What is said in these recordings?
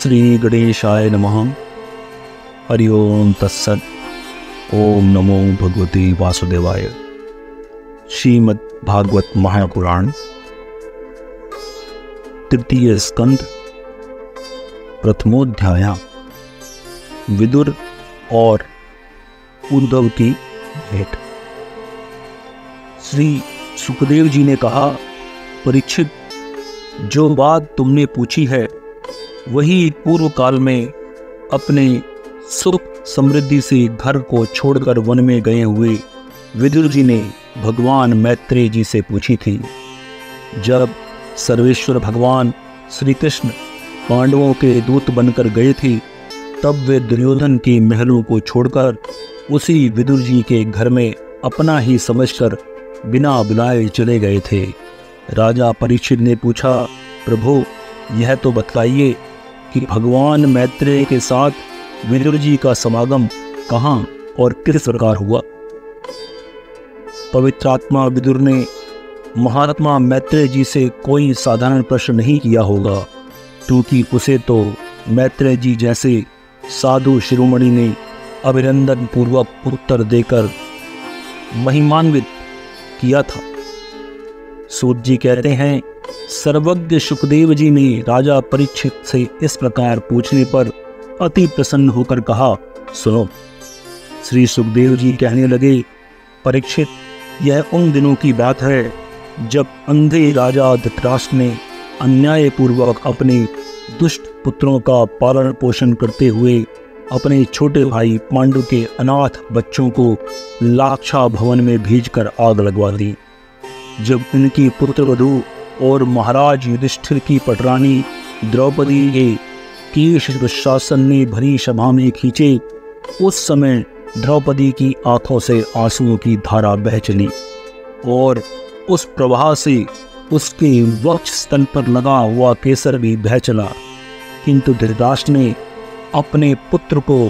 श्री गणेशाय नमः। हरि ओम तत्सत्। ओम नमो भगवते वासुदेवाय। श्रीमद् भागवत महापुराण तृतीय स्कंद प्रथमोध्याय। विदुर और उद्धव की भेंट। श्री सुखदेव जी ने कहा, परीक्षित, जो बात तुमने पूछी है वही पूर्व काल में अपने सुख समृद्धि से घर को छोड़कर वन में गए हुए विदुर जी ने भगवान मैत्रेय जी से पूछी थी। जब सर्वेश्वर भगवान श्री कृष्ण पांडवों के दूत बनकर गए थे, तब वे दुर्योधन के महलों को छोड़कर उसी विदुर जी के घर में अपना ही समझकर बिना बुलाए चले गए थे। राजा परीक्षित ने पूछा, प्रभु, यह तो बतलाइए कि भगवान मैत्रेय के साथ विदुर जी का समागम कहाँ और किस प्रकार हुआ। पवित्रात्मा विदुर ने महात्मा मैत्रेय जी से कोई साधारण प्रश्न नहीं किया होगा, क्योंकि उसे तो मैत्रेय जी जैसे साधु शिरोमणि ने अभिनंदन पूर्वक उत्तर देकर महिमान्वित किया था। सूत जी कहते हैं, सर्वज्ञ सुखदेव जी ने राजा परीक्षित से इस प्रकार पूछने पर अति प्रसन्न होकर कहा, सुनो। श्री सुखदेव जी कहने लगे, परीक्षित, यह उन दिनों की बात है जब अंधे राजा धृतराष्ट्र ने अन्यायपूर्वक अपने दुष्ट पुत्रों का पालन पोषण करते हुए अपने छोटे भाई पांडु के अनाथ बच्चों को लाक्षा भवन में भेजकर आग लगवा दी। जब इनकी पुत्रवधू और महाराज युधिष्ठिर की पटरानी द्रौपदी के केश दुशासन ने भरी सभा में खींचे, उस समय द्रौपदी की आंखों से आंसुओं की धारा बह चली और उस प्रवाह से उसके वक्ष स्तन पर लगा हुआ केसर भी बह चला। किंतु धृतराष्ट्र ने अपने पुत्र को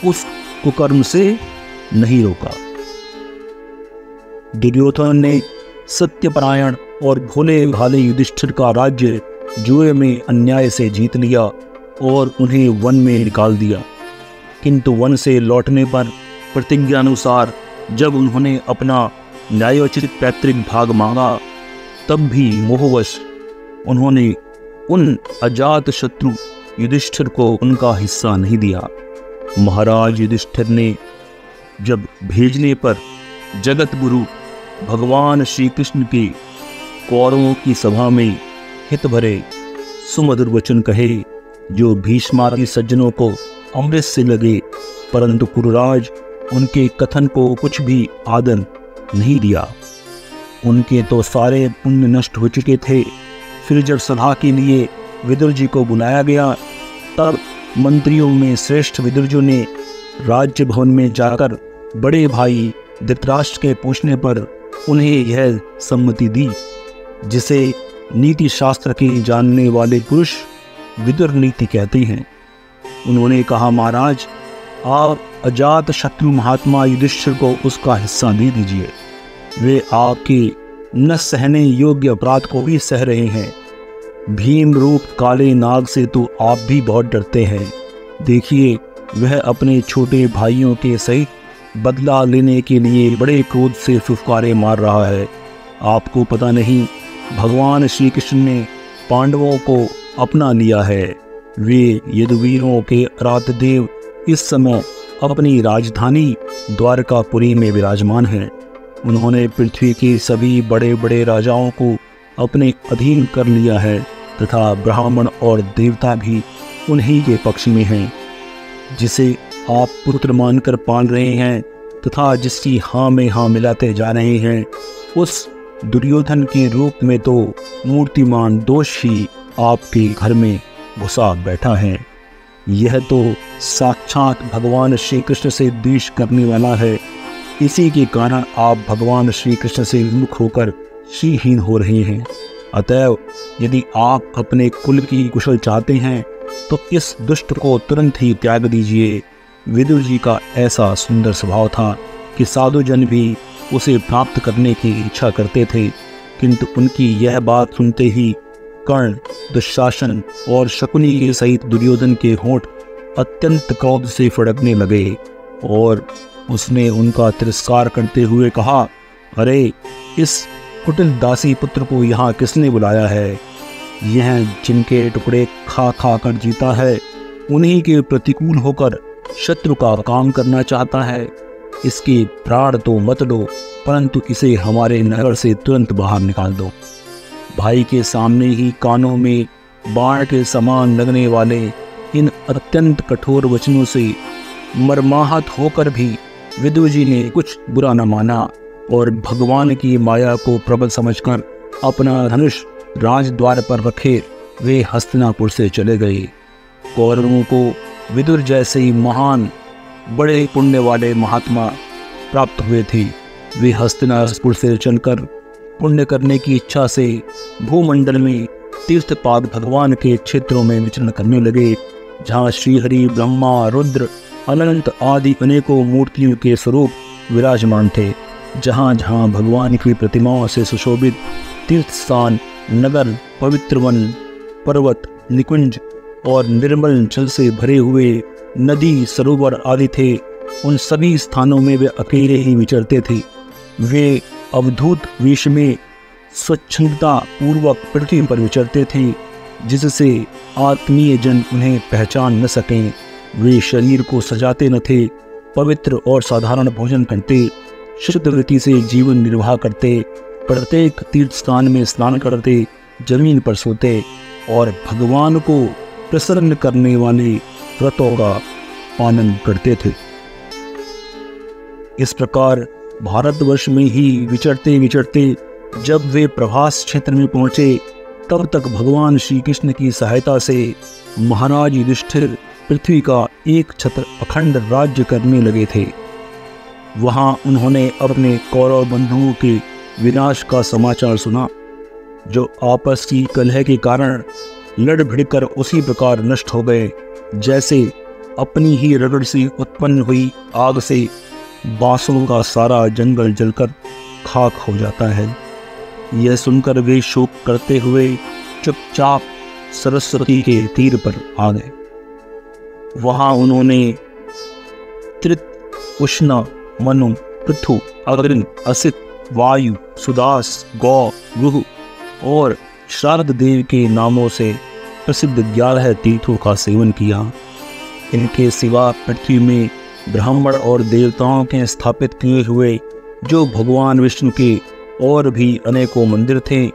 उस कुकर्म से नहीं रोका। दुर्योधन ने सत्यपरायण और भोले भाले युधिष्ठिर का राज्य जुए में अन्याय से जीत लिया और उन्हें वन में निकाल दिया। किंतु वन से लौटने पर प्रतिज्ञानुसार जब उन्होंने अपना न्यायोचित पैतृक भाग मांगा, तब भी मोहवश उन्होंने उन अजात शत्रु युधिष्ठिर को उनका हिस्सा नहीं दिया। महाराज युधिष्ठिर ने जब भेजने पर जगत गुरु भगवान श्री कृष्ण के कौरवों की सभा में हित भरे सुमधुर वचन कहे, जो भीष्मादि सज्जनों को अमृत से लगे, परंतु कुरुराज उनके कथन को कुछ भी आदर नहीं दिया। उनके तो सारे पुण्य नष्ट हो चुके थे। फिर जब सभा के लिए विदुर जी को बुलाया गया, तब मंत्रियों में श्रेष्ठ विदुर जी ने राज्य भवन में जाकर बड़े भाई धृतराष्ट्र के पूछने पर उन्हें यह सम्मति दी, जिसे नीति शास्त्र के जानने वाले पुरुष विदुर नीति कहते हैं। उन्होंने कहा, महाराज, आप अजात शत्रु महात्मा युधिष्ठिर को उसका हिस्सा दे दीजिए। वे आपके न सहने योग्य अपराध को भी सह रहे हैं। भीम रूप काले नाग से तो आप भी बहुत डरते हैं। देखिए, वह अपने छोटे भाइयों के सहित बदला लेने के लिए बड़े क्रोध से फुफकारे मार रहा है। आपको पता नहीं, भगवान श्री कृष्ण ने पांडवों को अपना लिया है। वे यदुवीरों के आराध्य देव इस समय अपनी राजधानी द्वारकापुरी में विराजमान हैं। उन्होंने पृथ्वी के सभी बड़े बड़े राजाओं को अपने अधीन कर लिया है तथा ब्राह्मण और देवता भी उन्हीं के पक्ष में हैं। जिसे आप पुत्र मानकर पाल रहे हैं तथा जिसकी हाँ में हाँ मिलाते जा रहे हैं, उस दुर्योधन के रूप में तो मूर्तिमान दोष ही आपके घर में घुसा बैठा है। यह तो साक्षात भगवान श्री कृष्ण से द्वेष करने वाला है। इसी के कारण आप भगवान श्री कृष्ण से विमुख होकर श्रीहीन हो रहे हैं। अतएव यदि आप अपने कुल की कुशल चाहते हैं तो इस दुष्ट को तुरंत ही त्याग दीजिए। विदुर जी का ऐसा सुंदर स्वभाव था कि साधुजन भी उसे प्राप्त करने की इच्छा करते थे, किंतु उनकी यह बात सुनते ही कर्ण, दुशासन और शकुनी के सहित दुर्योधन के होंठ अत्यंत क्रोध से फड़कने लगे और उसने उनका तिरस्कार करते हुए कहा, अरे इस कुटिल दासी पुत्र को यहाँ किसने बुलाया है? यह जिनके टुकड़े खा खा कर जीता है, उन्हीं के प्रतिकूल होकर शत्रु का काम करना चाहता है। इसके प्राण तो मत लो, परंतु इसे हमारे नगर से तुरंत बाहर निकाल दो। भाई के सामने ही कानों में बाण के समान लगने वाले इन अत्यंत कठोर वचनों से मर्माहत होकर भी विदुर जी ने कुछ बुरा न माना और भगवान की माया को प्रबल समझकर अपना धनुष राजद्वार पर रखे वे हस्तिनापुर से चले गए। कौरवों को विदुर जैसे ही महान बड़े पुण्य वाले महात्मा प्राप्त हुए थे। वे हस्तिनापुर से चलकर पुण्य करने की इच्छा से भूमंडल में तीर्थपाद भगवान के क्षेत्रों में विचरण करने लगे, जहाँ श्रीहरि, ब्रह्मा, रुद्र, अनंत आदि अनेकों मूर्तियों के स्वरूप विराजमान थे। जहाँ जहाँ भगवान की प्रतिमाओं से सुशोभित तीर्थ स्थान, नगर, पवित्र वन, पर्वत, निकुंज और निर्मल जल से भरे हुए नदी, सरोवर आदि थे, उन सभी स्थानों में वे अकेले ही विचरते थे। वे अवधूत वेश में स्वच्छंदता पूर्वक पृथ्वी पर विचरते थे, जिससे आत्मीय जन उन्हें पहचान न सकें। वे शरीर को सजाते न थे, पवित्र और साधारण भोजन करते, शुद्ध वृत्ति से जीवन निर्वाह करते, प्रत्येक तीर्थ स्थान में स्नान करते, जमीन पर सोते और भगवान को प्रसन्न करने वाले व्रतों का पालन करते थे। इस प्रकार भारतवर्ष में ही विचरते विचरते जब वे प्रभास क्षेत्र में पहुंचे, तब तक भगवान श्री कृष्ण की सहायता से महाराज युधिष्ठिर पृथ्वी का एक छत्र अखंड राज्य करने लगे थे। वहां उन्होंने अपने कौरव बंधुओं के विनाश का समाचार सुना, जो आपस की कलह के कारण लड़ भिड़कर उसी प्रकार नष्ट हो गए, जैसे अपनी ही रगड़ से उत्पन्न हुई आग से बांसों का सारा जंगल जलकर खाक हो जाता है। यह सुनकर वे शोक करते हुए चुपचाप सरस्वती के तीर पर आ गए। वहां उन्होंने त्रित, उष्ण, मनु, पृथु, अग्नि, असित, वायु, सुदास, गौ, गुह और शारद देव के नामों से प्रसिद्ध 11 तीर्थों का सेवन किया। इनके सिवा पृथ्वी में ब्राह्मण और देवताओं के स्थापित किए हुए जो भगवान विष्णु के और भी अनेकों मंदिर थे,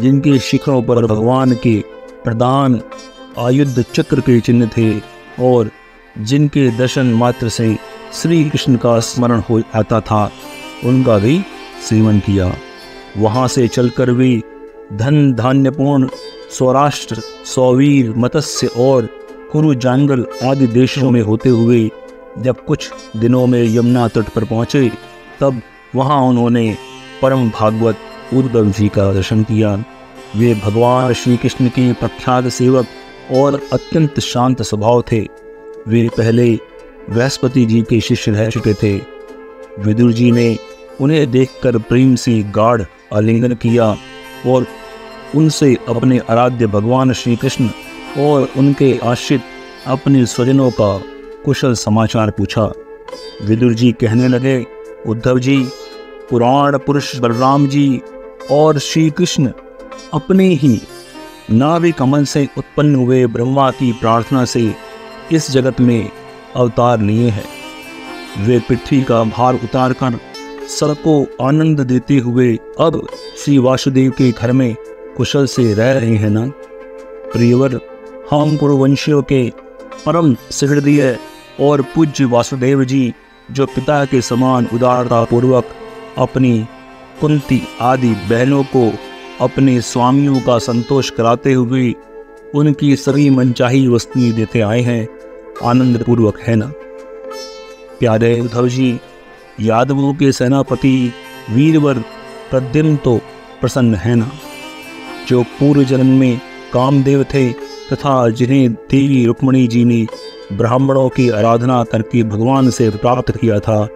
जिनके शिखरों पर भगवान के प्रदान आयुध चक्र के चिन्ह थे और जिनके दर्शन मात्र से श्री कृष्ण का स्मरण हो आता था, उनका भी सेवन किया। वहां से चलकर वे धन धान्यपूर्ण सौराष्ट्र, सौवीर, मत्स्य और कुरु जांगल आदि देशों में होते हुए जब कुछ दिनों में यमुना तट पर पहुंचे, तब वहां उन्होंने परम भागवत उद्धव जी का दर्शन किया। वे भगवान श्री कृष्ण के प्रख्यात सेवक और अत्यंत शांत स्वभाव थे। वे पहले बृहस्पति जी के शिष्य रह चुके थे। विदुर जी ने उन्हें देखकर प्रेम से गाढ़ आलिंगन किया और उनसे अपने आराध्य भगवान श्री कृष्ण और उनके आश्रित अपने स्वजनों का कुशल समाचार पूछा। विदुर जी कहने लगे, उद्धव जी, पुराण पुरुष बलराम जी और श्री कृष्ण अपने ही नाभि कमल से उत्पन्न हुए ब्रह्मा की प्रार्थना से इस जगत में अवतार लिए हैं। वे पृथ्वी का भार उतारकर सबको आनंद देते हुए अब श्री वासुदेव के घर में कुशल से रह रहे हैं ना। प्रियवर, हम कुरुवंशियों के परम सहृदय और पूज्य वासुदेव जी, जो पिता के समान उदारता पूर्वक अपनी कुंती आदि बहनों को अपने स्वामियों का संतोष कराते हुए उनकी सभी मनचाही वस्तुएं देते आए हैं, आनंद पूर्वक है ना। प्यारे उद्धव जी, यादवों के सेनापति वीरवर प्रद्युम्न तो प्रसन्न है ना, जो पूर्व जन्म में कामदेव थे तथा जिन्हें देवी रुक्मणी जी ने ब्राह्मणों की आराधना करके भगवान से प्राप्त किया था।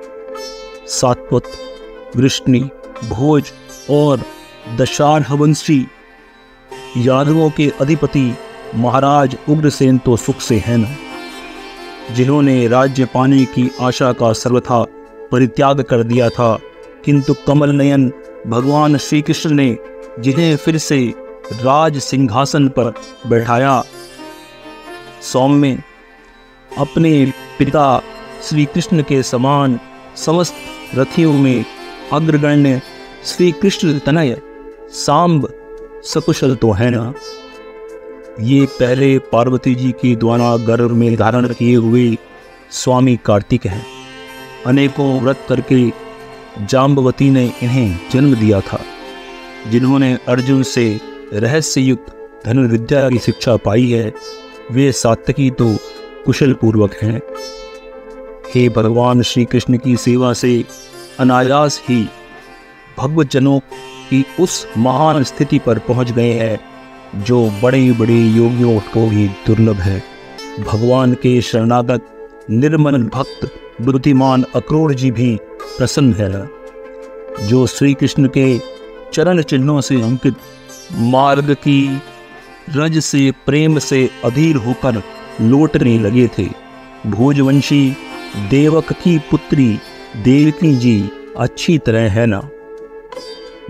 सात्वत, वृष्णि, भोज और दशार्हवंशी यादवों के अधिपति महाराज उग्रसेन तो सुख से हैं न, जिन्होंने राज्य पाने की आशा का सर्वथा परित्याग कर दिया था, किंतु कमल नयन भगवान श्री कृष्ण ने जिन्हें फिर से राज सिंहासन पर बैठाया, सौम्य अपने पिता श्री कृष्ण के समान समस्त रथियों में अग्रगण्य श्री कृष्ण तनय सांब सकुशल तो है ना। ये पहले पार्वती जी के द्वारा गर्भ में धारण किए हुए स्वामी कार्तिक हैं। अनेकों व्रत करके जाम्बवती ने इन्हें जन्म दिया था, जिन्होंने अर्जुन से रहस्ययुक्त धनुर्विद्या की शिक्षा पाई है। वे सात्विकी तो कुशल पूर्वक हैं। हे भगवान श्री कृष्ण की सेवा से अनायास ही भगवतजनों की उस महान स्थिति पर पहुंच गए हैं जो बड़े बड़े योगियों को भी दुर्लभ है। भगवान के शरणागत निर्मल भक्त बुद्धिमान अक्रूर जी भी प्रसन्न है, जो श्री कृष्ण के चरण चिन्हों से अंकित मार्ग की रज से प्रेम से अधीर होकर लौटने लगे थे। भोजवंशी देवक की पुत्री देवकी जी अच्छी तरह है ना,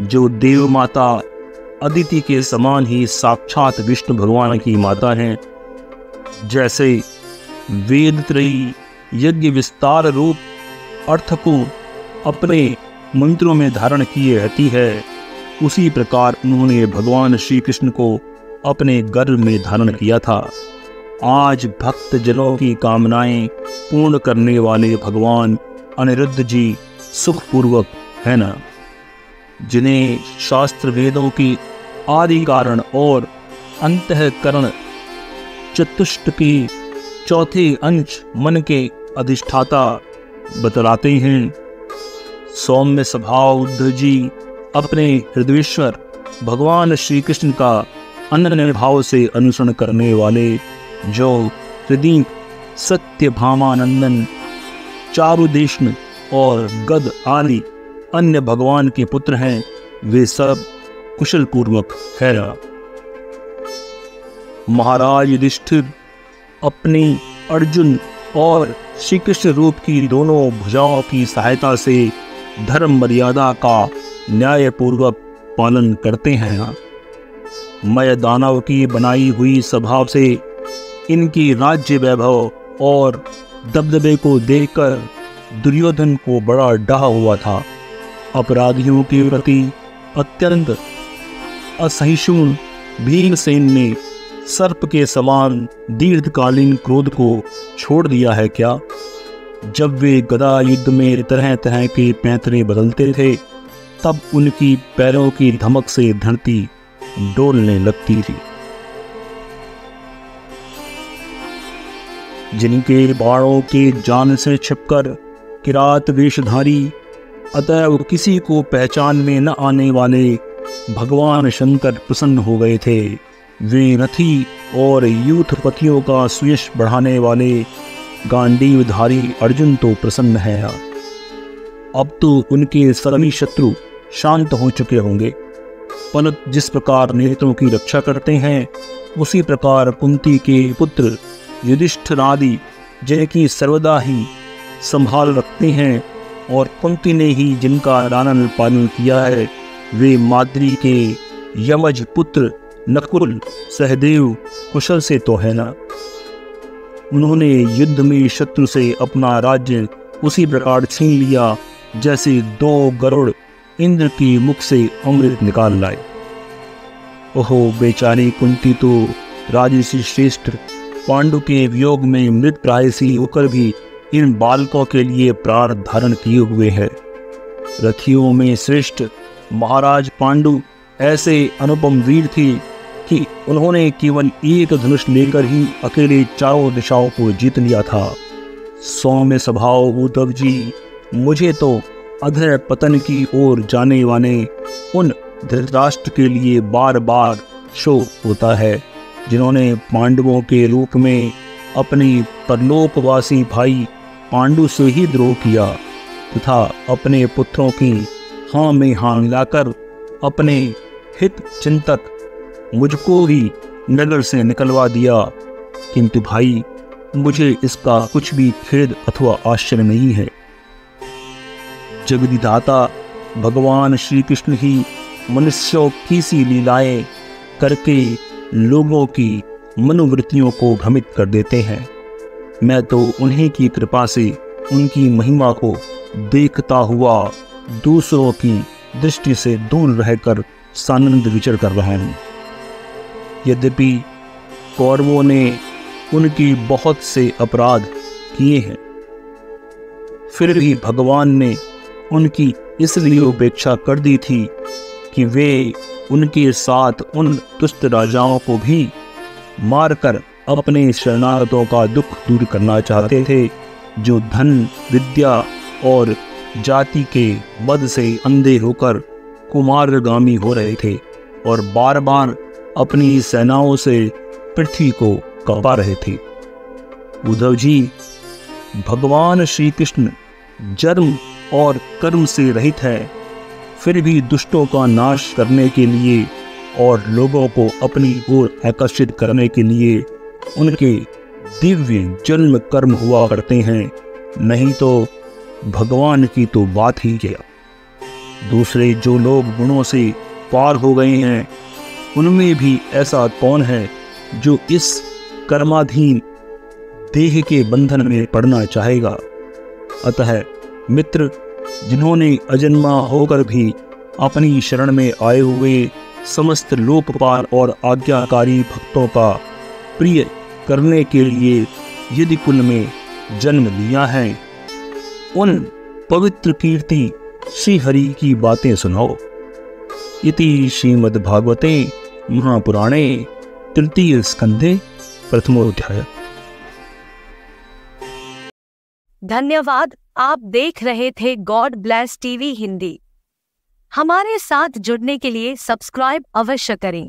जो देव माता अदिति के समान ही साक्षात विष्णु भगवान की माता हैं। जैसे वेद त्रयी यज्ञ विस्तार रूप अर्थ को अपने मंत्रों में धारण किए रहती है, उसी प्रकार उन्होंने भगवान श्री कृष्ण को अपने गर्भ में धारण किया था। आज भक्त जनों की कामनाएं पूर्ण करने वाले भगवान अनिरुद्ध जी सुखपूर्वक है ना, जिन्हें शास्त्र वेदों की आदि कारण और अंतःकरण चतुष्ट की चौथे अंश मन के अधिष्ठाता बतलाते हैं। सौम्य स्वभाव उद्धव जी अपने हृदयेश्वर भगवान श्री कृष्ण का अनन्य भाव से अनुसरण करने वाले, जो हृदय सत्यभामानंदन चारुदेशन और गद आदि अन्य भगवान के पुत्र हैं, वे सब कुशल पूर्वक है। महाराज युधिष्ठिर अपनी अर्जुन और श्री कृष्ण रूप की दोनों भुजाओं की सहायता से धर्म मर्यादा का न्यायपूर्वक पालन करते हैं। मैं दानव की बनाई हुई स्वभाव से इनकी राज्य वैभव और दबदबे को देखकर दुर्योधन को बड़ा डहा हुआ था। अपराधियों के प्रति अत्यंत असहिष्णु भीमसेन ने सर्प के समान दीर्घकालीन क्रोध को छोड़ दिया है क्या? जब वे गदा युद्ध में तरह तरह के पैंतरे बदलते थे, तब उनकी पैरों की धमक से धरती डोलने लगती थी। जिनके बाणों के जान से छिपकर किरात वेशधारी अतएव किसी को पहचान में न आने वाले भगवान शंकर प्रसन्न हो गए थे। वे रथी और यूथपतियों का सुयश बढ़ाने वाले गांडीवधारी अर्जुन तो प्रसन्न है। अब तो उनके सभी शत्रु शांत हो चुके होंगे, परंतु जिस प्रकार नेत्रों की रक्षा करते हैं, उसी प्रकार कुंती के पुत्र युधिष्ठिर आदि जिनकी सर्वदा ही संभाल रखते हैं, और कुंती ने ही जिनका लालन पालन किया है, वे माद्री के यमज पुत्र नकुल सहदेव कुशल से तो है ना। उन्होंने युद्ध में शत्रु से अपना राज्य उसी प्रकार छीन लिया जैसे 2 गरुड़ इंद्र की मुख से अमृत निकाल लाए। ओहो बेचारी कुंती तो राजर्षि श्रेष्ठ पांडु के वियोग में मृत प्रायसी होकर भी इन बालकों के लिए प्राण धारण किए हुए है। रथियों में श्रेष्ठ महाराज पांडु ऐसे अनुपम वीर थे कि उन्होंने केवल एक धनुष लेकर ही अकेले चारों दिशाओं को जीत लिया था। सौम्य स्वभाव उद्धव जी, मुझे तो अधर पतन की ओर जाने वाले उन धृतराष्ट्र के लिए बार बार शोक होता है, जिन्होंने पांडवों के रूप में अपनी परलोकवासी भाई पांडु से ही द्रोह किया तथा अपने पुत्रों की हाँ में हाँ मिलाकर अपने हित चिंतक मुझको भी नगर से निकलवा दिया, किंतु भाई मुझे इसका कुछ भी खेद अथवा आश्चर्य नहीं है। जगदीदाता भगवान श्री कृष्ण ही मनुष्यों की सी लीलाएं करके लोगों की मनोवृत्तियों को भ्रमित कर देते हैं। मैं तो उन्हीं की कृपा से उनकी महिमा को देखता हुआ दूसरों की दृष्टि से दूर रहकर सानंद विचर कर रहा हूँ। यद्यपि कौरवों ने उनकी बहुत से अपराध किए हैं, फिर भी भगवान ने उनकी इसलिए उपेक्षा कर दी थी कि वे उनके साथ उन दुष्ट राजाओं को भी मारकर अपने शरणागतों का दुख दूर करना चाहते थे, जो धन, विद्या और जाति के मद से अंधे होकर कुमारगामी हो रहे थे और बार बार अपनी सेनाओं से पृथ्वी को कांपा रहे थे। उद्धव जी, भगवान श्री कृष्ण जन्म और कर्म से रहित है, फिर भी दुष्टों का नाश करने के लिए और लोगों को अपनी ओर आकर्षित करने के लिए उनके दिव्य जन्म कर्म हुआ करते हैं, नहीं तो भगवान की तो बात ही क्या। दूसरे जो लोग गुणों से पार हो गए हैं, उनमें भी ऐसा कौन है जो इस कर्माधीन देह के बंधन में पड़ना चाहेगा। अतः मित्र, जिन्होंने अजन्मा होकर भी अपनी शरण में आए हुए समस्त लोकपाल और आज्ञाकारी भक्तों का प्रिय करने के लिए यदि कुल में जन्म लिया है, उन पवित्र कीर्ति श्री हरि की बातें सुनाओ। इति श्रीमद्भागवते महापुराणे तृतीय स्कंधे प्रथमोध्याय। धन्यवाद। आप देख रहे थे गॉड ब्लेस टीवी हिंदी। हमारे साथ जुड़ने के लिए सब्सक्राइब अवश्य करें।